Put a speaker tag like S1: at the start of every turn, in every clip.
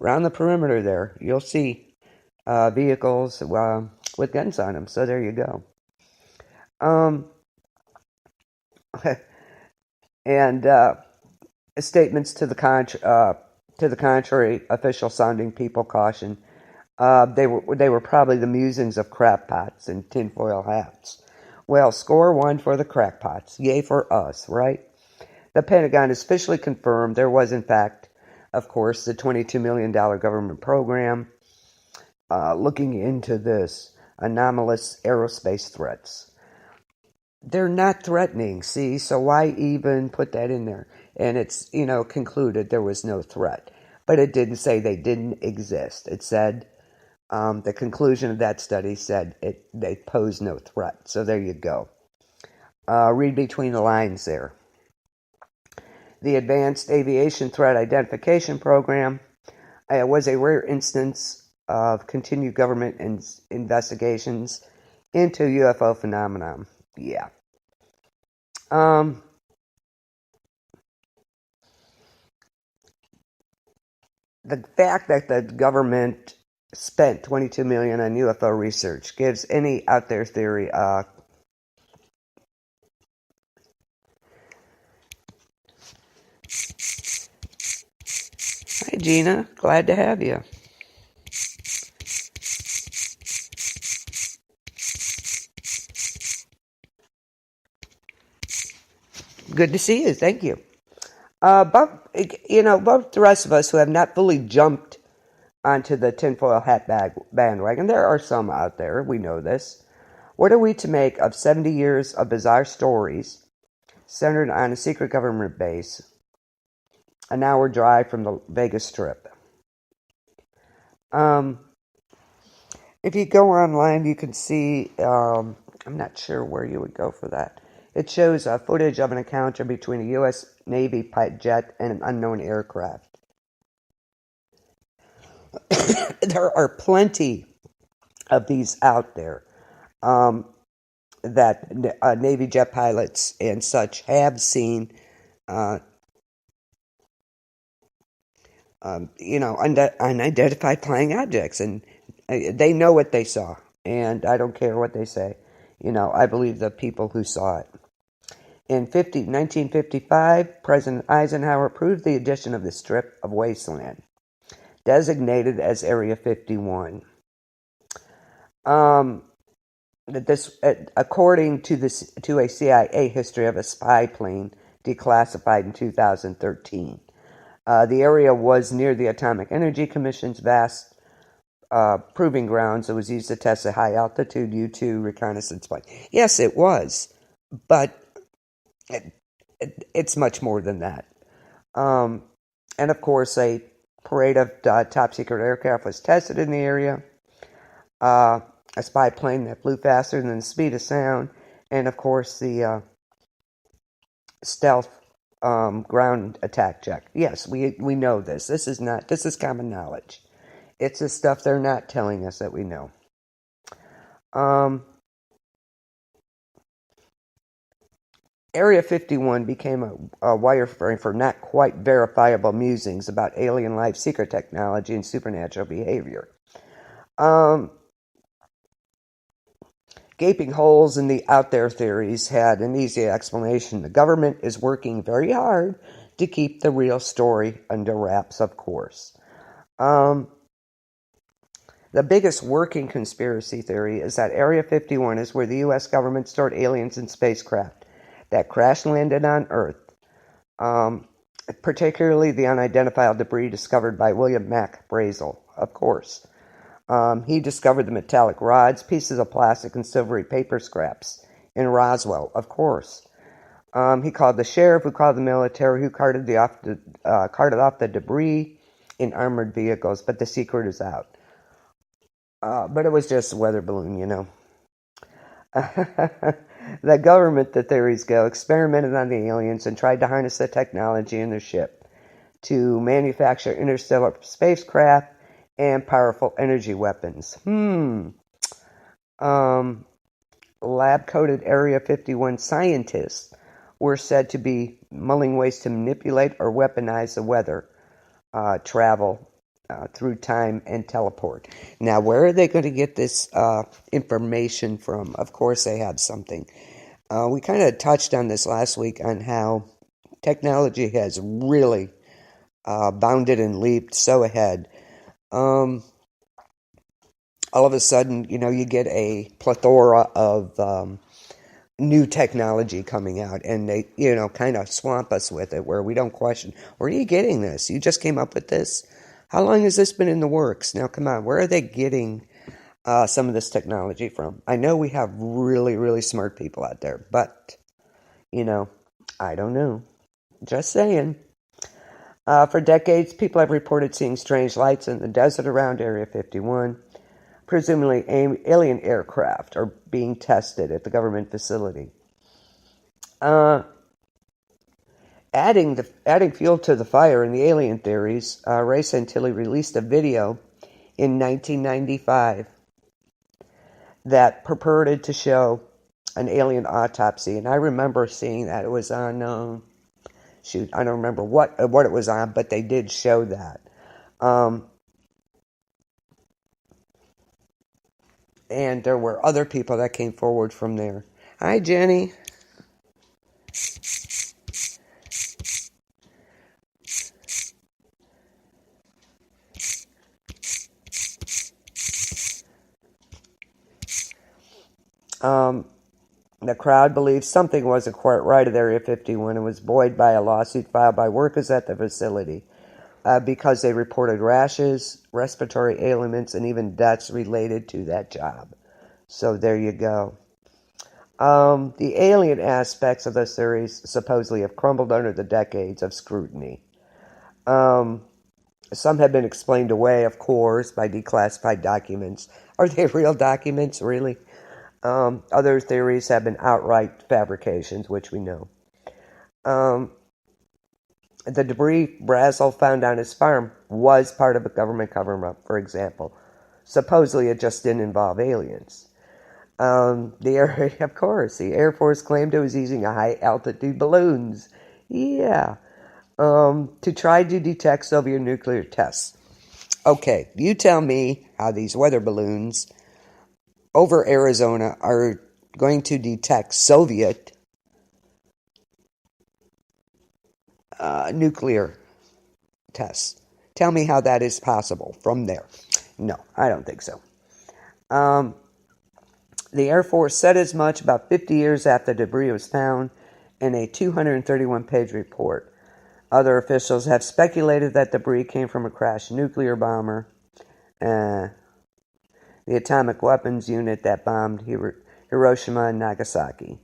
S1: around the perimeter there, you'll see vehicles with guns on them. So there you go. And statements to the contrary, official sounding people caution. They were probably the musings of crackpots and tinfoil hats. Well, score one for the crackpots. Yay for us, right? The Pentagon has officially confirmed there was, in fact, of course, the $22 million government program looking into this anomalous aerospace threats. They're not threatening, see? So why even put that in there? And it's, concluded there was no threat. But it didn't say they didn't exist. It said, the conclusion of that study said they pose no threat. So there you go. Read between the lines there. The Advanced Aviation Threat Identification Program was a rare instance of continued government investigations into UFO phenomenon. Yeah. The fact that the government spent $22 million on UFO research gives any out there theory Hi, Gina. Glad to have you. Good to see you. Thank you. But the rest of us who have not fully jumped onto the tinfoil hat bandwagon, there are some out there. We know this. What are we to make of 70 years of bizarre stories centered on a secret government base, an hour drive from the Vegas Strip? If you go online, you can see, I'm not sure where you would go for that. It shows footage of an encounter between a U.S. Navy jet and an unknown aircraft. There are plenty of these out there that Navy jet pilots and such have seen, unidentified flying objects, and they know what they saw, and I don't care what they say. I believe the people who saw it. In 1955, President Eisenhower approved the addition of the strip of wasteland, designated as Area 51. According to a CIA history of a spy plane declassified in 2013, the area was near the Atomic Energy Commission's vast proving grounds. It was used to test a high-altitude U-2 reconnaissance plane. Yes, it was, but it's much more than that. And, of course, a parade of top-secret aircraft was tested in the area. A spy plane that flew faster than the speed of sound. And, of course, the stealth ground attack jet. Yes, we know this. This is common knowledge. It's the stuff they're not telling us that we know. Area 51 became a wireframe for not quite verifiable musings about alien life, secret technology, and supernatural behavior. Gaping holes in the out there theories had an easy explanation. The government is working very hard to keep the real story under wraps, of course. The biggest working conspiracy theory is that Area 51 is where the U.S. government stored aliens and spacecraft that crash-landed on Earth, particularly the unidentified debris discovered by William Mack Brazel, of course. He discovered the metallic rods, pieces of plastic, and silvery paper scraps in Roswell, of course. He called the sheriff, who called the military, who carted off the debris in armored vehicles, but the secret is out. But it was just a weather balloon, The government, the theories go, experimented on the aliens and tried to harness the technology in their ship to manufacture interstellar spacecraft and powerful energy weapons. Lab-coated Area 51 scientists were said to be mulling ways to manipulate or weaponize the weather, travel, through time and teleport. Now, where are they going to get this information from? Of course, they have something. We kind of touched on this last week on how technology has really bounded and leaped so ahead. All of a sudden, you get a plethora of new technology coming out, and they, kind of swamp us with it, where we don't question, where are you getting this? You just came up with this? How long has this been in the works? Now, come on, where are they getting some of this technology from? I know we have really, really smart people out there, but, I don't know. Just saying. For decades, people have reported seeing strange lights in the desert around Area 51. Presumably, alien aircraft are being tested at the government facility. Adding fuel to the fire in the alien theories, Ray Santilli released a video in 1995 that purported to show an alien autopsy, and I remember seeing that. It was on, I don't remember what it was on, but they did show that. And there were other people that came forward from there. Hi, Jenny. The crowd believes something wasn't quite right at Area 51 and was buoyed by a lawsuit filed by workers at the facility because they reported rashes, respiratory ailments, and even deaths related to that job. So there you go. The alien aspects of this theories supposedly have crumbled under the decades of scrutiny. Some have been explained away, of course, by declassified documents. Are they real documents, really? Other theories have been outright fabrications, which we know. The debris Brazel found on his farm was part of a government cover-up, for example. Supposedly it just didn't involve aliens. Of course, the Air Force claimed it was using high-altitude balloons. Yeah. To try to detect Soviet nuclear tests. Okay, you tell me how these weather balloons over Arizona are going to detect Soviet nuclear tests. Tell me how that is possible from there. No, I don't think so. The Air Force said as much about 50 years after the debris was found in a 231-page report. Other officials have speculated that debris came from a crashed nuclear bomber. The atomic weapons unit that bombed Hiroshima and Nagasaki.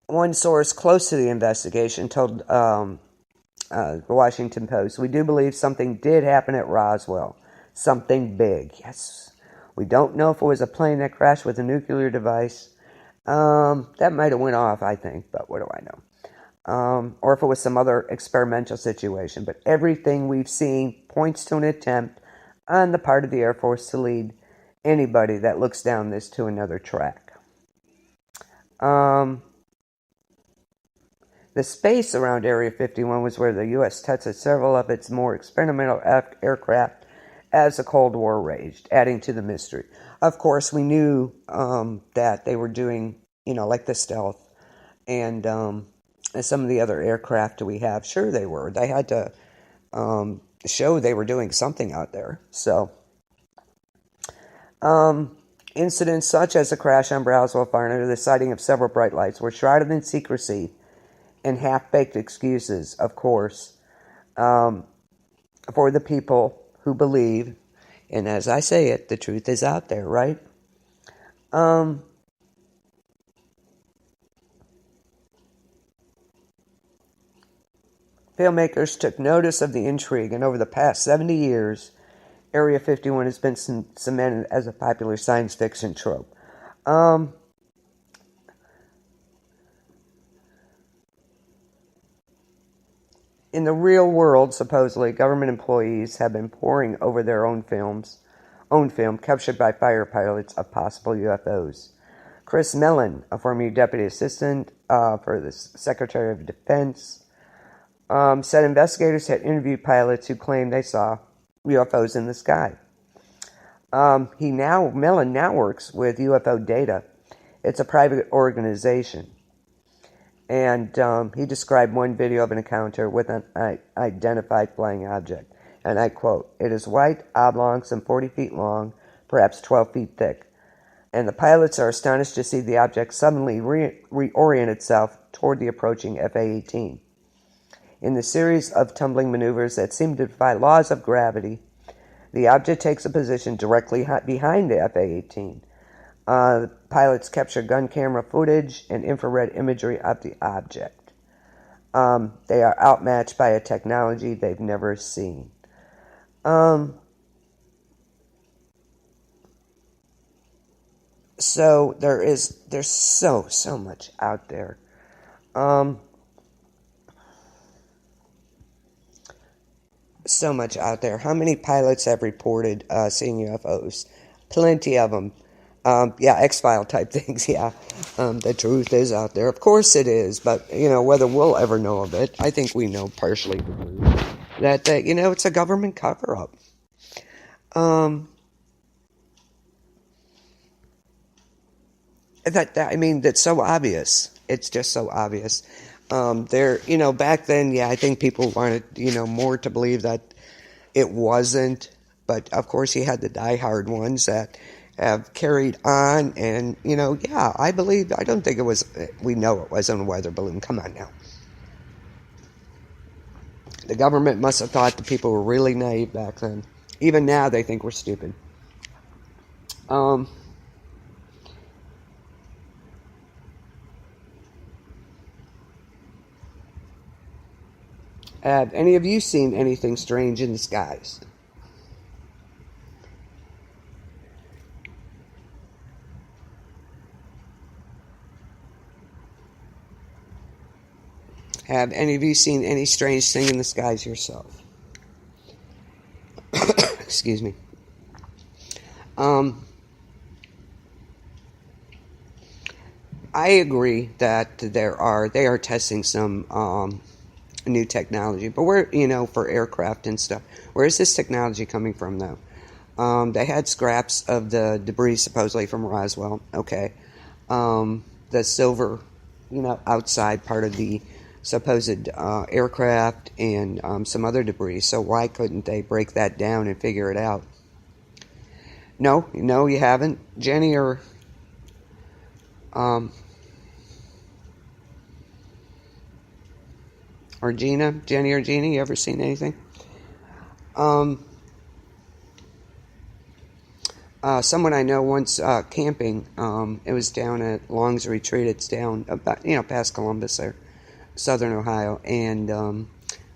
S1: One source close to the investigation told the Washington Post, "We do believe something did happen at Roswell. Something big. Yes. We don't know if it was a plane that crashed with a nuclear device. That might have went off, I think, but what do I know? Or if it was some other experimental situation. But everything we've seen points to an attempt on the part of the Air Force to lead anybody that looks down this to another track." The space around Area 51 was where the U.S. tested several of its more experimental aircraft as the Cold War raged, adding to the mystery. Of course, we knew that they were doing, like the stealth and some of the other aircraft we have. Sure they were. They had to show they were doing something out there. So, incidents such as the crash on Brownsville Farm or the sighting of several bright lights were shrouded in secrecy and half-baked excuses, of course, for the people who believe, and as I say it, the truth is out there, right? Filmmakers took notice of the intrigue, and over the past 70 years, Area 51 has been cemented as a popular science fiction trope. In the real world, supposedly, government employees have been poring over their own film captured by fighter pilots of possible UFOs. Chris Mellon, a former deputy assistant for the Secretary of Defense, said investigators had interviewed pilots who claimed they saw UFOs in the sky. Mellon now works with UFO Data. It's a private organization. And he described one video of an encounter with an identified flying object. And I quote, "It is white, oblong, some 40 feet long, perhaps 12 feet thick. And the pilots are astonished to see the object suddenly reorient itself toward the approaching FA-18. In the series of tumbling maneuvers that seem to defy laws of gravity, the object takes a position directly behind the FA-18. The pilots capture gun camera footage and infrared imagery of the object. They are outmatched by a technology they've never seen." So there's so much out there. So much out there. How many pilots have reported seeing UFOs? Plenty of them. X-File type things, yeah. The truth is out there. Of course it is, but, whether we'll ever know of it, I think we know partially the truth. That, it's a government cover-up. That's so obvious. It's just so obvious. Back then, I think people wanted, more to believe that it wasn't. But, of course, you had the diehard ones that have carried on. And, I don't think it was, we know it wasn't a weather balloon. Come on now. The government must have thought the people were really naive back then. Even now, they think we're stupid. Have any of you seen anything strange in the skies? Have any of you seen any strange thing in the skies yourself? Excuse me. I agree that they are testing some new technology, but for aircraft and stuff. Where is this technology coming from, though? They had scraps of the debris supposedly from Roswell. Okay. The silver, outside part of the supposed aircraft and some other debris. So why couldn't they break that down and figure it out? No, you haven't, Jenny, or Gina? Jenny or Gina, you ever seen anything? Someone I know once camping. It was down at Long's Retreat. It's down about past Columbus there, southern Ohio, and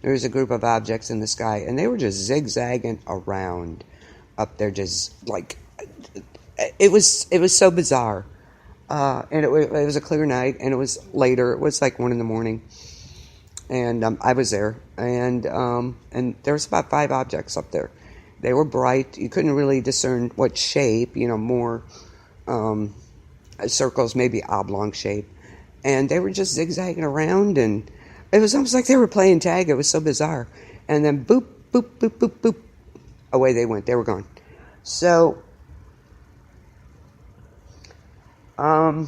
S1: there was a group of objects in the sky, and they were just zigzagging around up there, just like it was so bizarre. And it was a clear night, and it was later. It was like 1 a.m, and I was there, and there was about 5 objects up there. They were bright. You couldn't really discern what shape. More circles, maybe oblong shape, and they were just zigzagging around, and it was almost like they were playing tag. It was so bizarre. And then boop, boop, boop, boop, boop, away they went. They were gone. So, I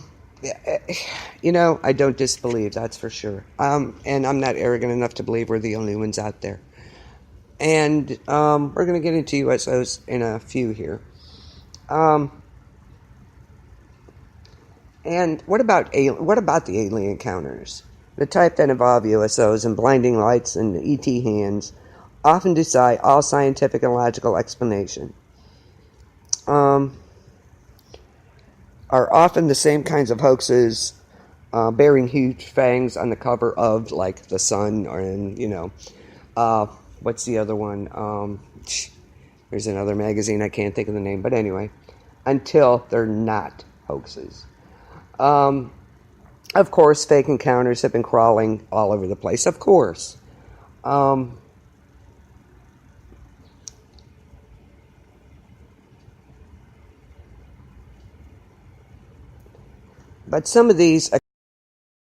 S1: don't disbelieve, that's for sure. And I'm not arrogant enough to believe we're the only ones out there. And we're going to get into USOs in a few here. And what about the alien encounters? The type that involve USOs and blinding lights and ET hands often defy all scientific and logical explanation. Are often the same kinds of hoaxes, bearing huge fangs on the cover of, like, the Sun, what's the other one? There's another magazine, I can't think of the name, but anyway, until they're not hoaxes. Of course, fake encounters have been crawling all over the place, of course. but some of these